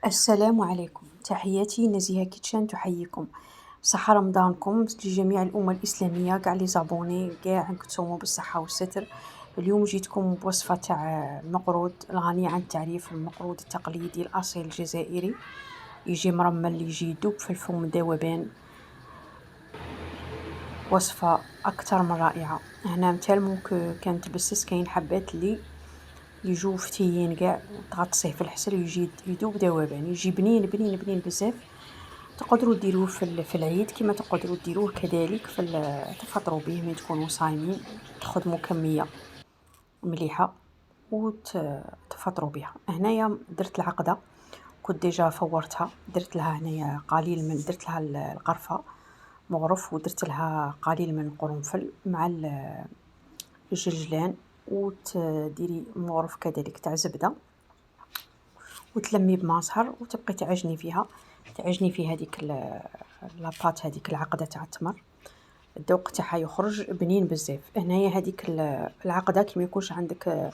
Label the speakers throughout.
Speaker 1: السلام عليكم، تحياتي نزيهة كيتشان تحييكم. صحة رمضانكم لجميع الأمة الإسلامية كاع لي زابوني كاع نكتومو بالصحة والستر. اليوم جيتكم بوصفة تاع المقرود الغني عن التعريف، المقرود التقليدي الأصيل الجزائري، يجي مرمل يجي يدوب في الفم ذوبان. وصفة أكثر من رائعة. هنا متالمو كانت بسس كاين حبات اللي يجو فتيين كاع تغطسيه في الحسل ويجي يدوب ذوبان، يجي بنين بنين بنين بزاف. تقدروا ديروه في العيد كما تقدروا ديروه كذلك تفطروا به من تكونوا صايمين، تخدموا كمية مليحة وتفطروا بها. هنايا درت العقدة، كنت ديجا فورتها، درت لها هنايا قليل من درت لها القرفة مغرف، ودرت لها قليل من القرنفل مع الجلجلان، وتديري مغرف كذلك تاع زبدة، وتلمي بماء زهر وتبقي تعجني فيها هذيك لاباط، هذيك العقدة تاع التمر. الذوق تاعها يخرج بنين بزاف. هنايا هذيك العقدة كي ما يكونش عندك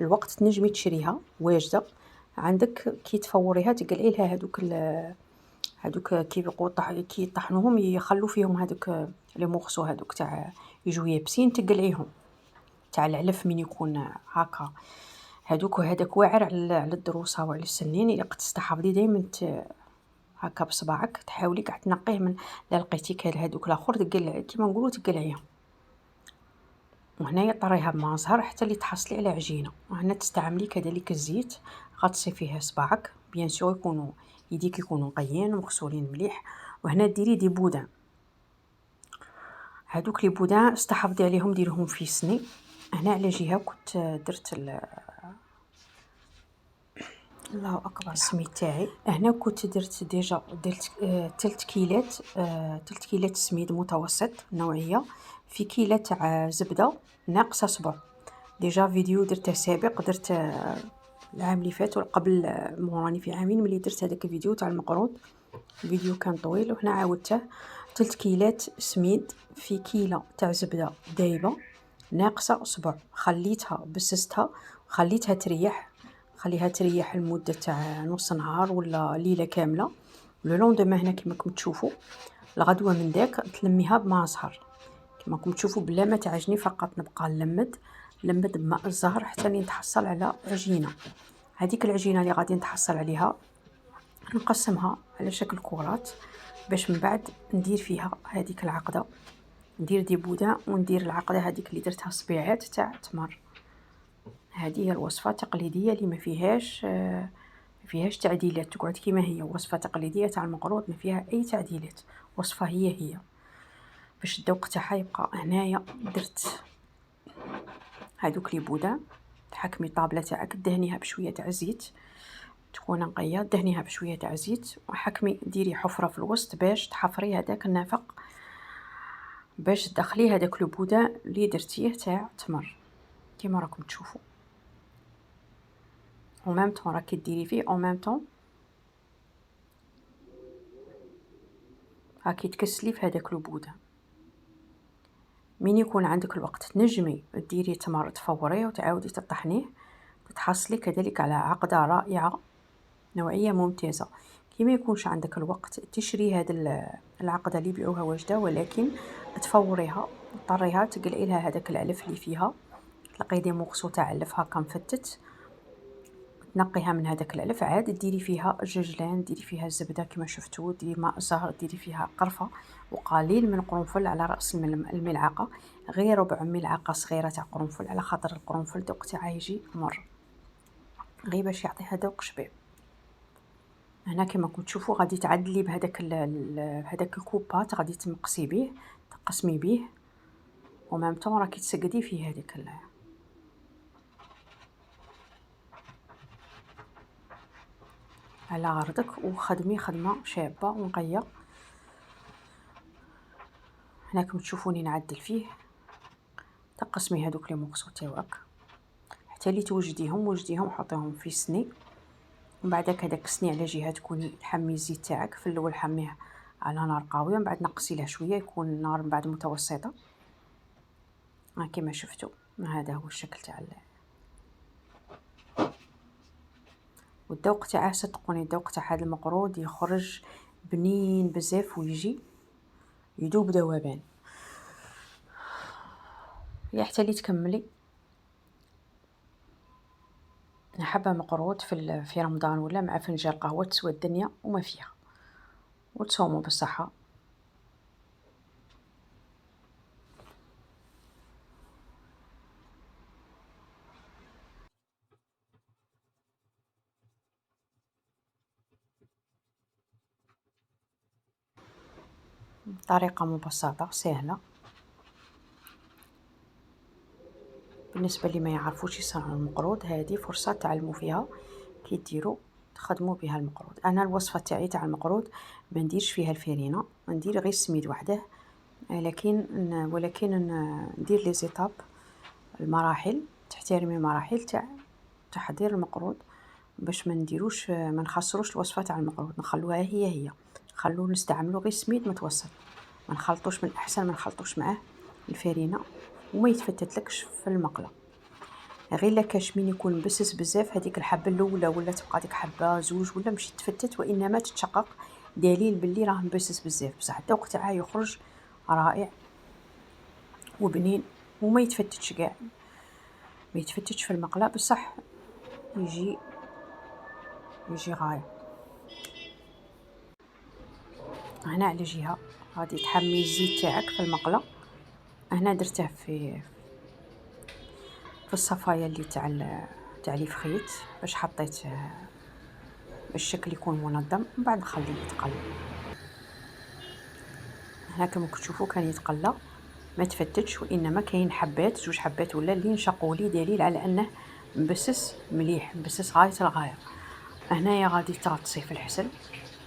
Speaker 1: الوقت تنجمي تشريها واجده عندك، كي تفوريها تقلعي لها هذوك كي يطحنوهم يخلوا فيهم هذوك لي مورسو هذوك تاع يجوا يابسين، تقلعيهم تاع العلف من يكون هكا هذوك، وهذاك واعر على الدروسه وعلى السنين. الا قد تستحفظي دائما هكا بصباعك تحاولي كاع تنقيه من لا لقيتي كال هذوك الاخر تقلع كيما نقولوا تقلعيهم. وهنايا طريها بماء زهر حتى اللي تحصلي على عجينه. وهنا تستعملي كذلك الزيت، غطسي فيه صباعك بيان سور يكونوا يديك يكونوا نقيين ومغسولين مليح. وهنا ديري دي بودان، هذوك لي بودان استحفظي عليهم ديرهم في سني. هنا على جهه كنت درت الله اكبر السميد تاعي. هنا كنت درت ديجا درت 3 كيلات 3 كيلات سميد متوسط النوعيه في كيلة تاع زبده ناقصه صبع. ديجا فيديو درته سابق، درت العام اللي فات وقبل موراني في عامين ملي درت هذاك الفيديو تاع المقروض. الفيديو كان طويل وهنا عاودته. 3 كيلات سميد في كيلة تاع زبده دايبه ناقصه صبع، خليتها بسستها وخليتها تريح. خليها تريح لمدة تاع نص نهار ولا ليلة كاملة. لو لوندوما هنا كيما راكم تشوفوا الغدوة من داك تلميها بماء زهر كيما راكم تشوفوا، بلا ما تعجني، فقط نبقى نلمد بماء الزهر حتى نتحصل على عجينة. هذيك العجينة اللي غادي نتحصل عليها نقسمها على شكل كرات باش من بعد ندير فيها هذيك العقدة، ندير دي بودان وندير العقدة هذيك اللي درتها صبيعات تاع تمر. هذه هي الوصفة التقليدية اللي ما فيهاش تعديلات، تقعد كيما هي وصفة تقليدية تاع المقروض ما فيها أي تعديلات، وصفة هي باش الذوق تاعها يبقى. هنايا درت هذوك لي بودان، تحكمي الطابلة تاعك دهنيها بشوية تاع زيت، تكون نقية دهنيها بشوية تاع زيت، وحكمي ديري حفرة في الوسط باش تحفري هذاك النفق، باش تدخلي هذاك لو بودان اللي درتيه تاع تمر كيما راكم تشوفوا. او ميم طون راكي ديري فيه او ميم طون راكي تكسلي في هذاك لو بودان. من يكون عندك الوقت تنجمي ديري تمر تفوريه وتعاودي تطحنيه، تتحصلي كذلك على عقدة رائعة نوعية ممتازة. كي ما يكونش عندك الوقت تشري هذا العقدة اللي يبيعوها واجدة، ولكن تفوريها وطريها تقلعي لها هذاك العلف اللي فيها، تلقي دي مغصو تاع علف هكا مفتت، تنقيها من هذاك العلف، عاد ديري فيها الجلجلان، ديري فيها الزبده كما شفتوا، ديري ماء زهر، ديري فيها قرفه وقليل من القرنفل على راس الملعقه، غير ربع ملعقه صغيره تاع قرنفل، على خاطر القرنفل ذوق تاعها يجي مر غير باش يعطيها ذوق شباب. هنا كما راكم تشوفوا غادي تعدلي بهذاك هذاك الكوبات، غادي تمقسي به تقسمي به ومام طون راكي تسقدي فيه هذيك على غردك، وخدمي خدمه شابه ونقيه. هنا كما تشوفوني نعدل فيه، تقسمي هذوك لي مورسو تاوعك حتى اللي وجديهم حطيهم في سني. ومن بعدك هذاك السني على جهه تكوني تحمي الزيت تاعك، في الاول حميه على نار قويه، من بعد نقصي له شويه يكون النار من بعد متوسطه. كما شفتوا هذا هو الشكل تاع والذوق تاعه صدقوني الذوق تاع هذا المقرود يخرج بنين بزاف ويجي يذوب ذوبان. يا حتى اللي تكملي حبة مقروط في رمضان ولا مع فنجان قهوة تسوى الدنيا وما فيها، وتصوموا بالصحة. طريقة مبسطة سهلة بالنسبة اللي ما يعرفوش يصنعوا المقروض. هذه فرصة تعلموا فيها كي ديروا تخدموا بها المقروض. انا الوصفة تاعي تاع المقروض ما نديرش فيها الفرينة، ندير غير السميد وحده، ولكن ندير لي زيتاب المراحل، تحترمي المراحل تاع تحضير المقروض باش ما نديروش ما نخسروش الوصفة تاع المقروض، نخلوها هي نخلو نستعملوا غير سميد متوسط، ما نخلطوش، من الاحسن ما نخلطوش معاه الفرينة وما يتفتتلكش في المقله. غير لا كاشمين يكون مبسس بزاف هذيك الحبه الاولى ولا تبقى ديك حبه زوج ولا مش تفتت وانما تتشقق، دليل باللي راه مبسس بزاف. بصح الذوق تاعها يخرج رائع وبنين وما يتفتتش كاع، ما يتفتتش في المقله بصح يجي غاية. هنا على جهه غادي تحمي الزيت تاعك في المقله، هنا درته في الصفايه اللي تاع لي فخيت باش حطيت الشكل يكون منظم، ومن بعد نخليه يتقلى. هنا كما تشوفوا كان يتقلى ما تفتتش، وانما كاين حبات زوج حبات ولا اللي نشقوا لي، دليل على انه مبسس مليح، مبسس غايه الغايه. هنايا غادي تغطسيه في الحسل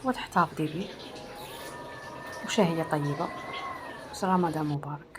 Speaker 1: وتحتفظي به، وشهيه طيبه. رمضان مبارك.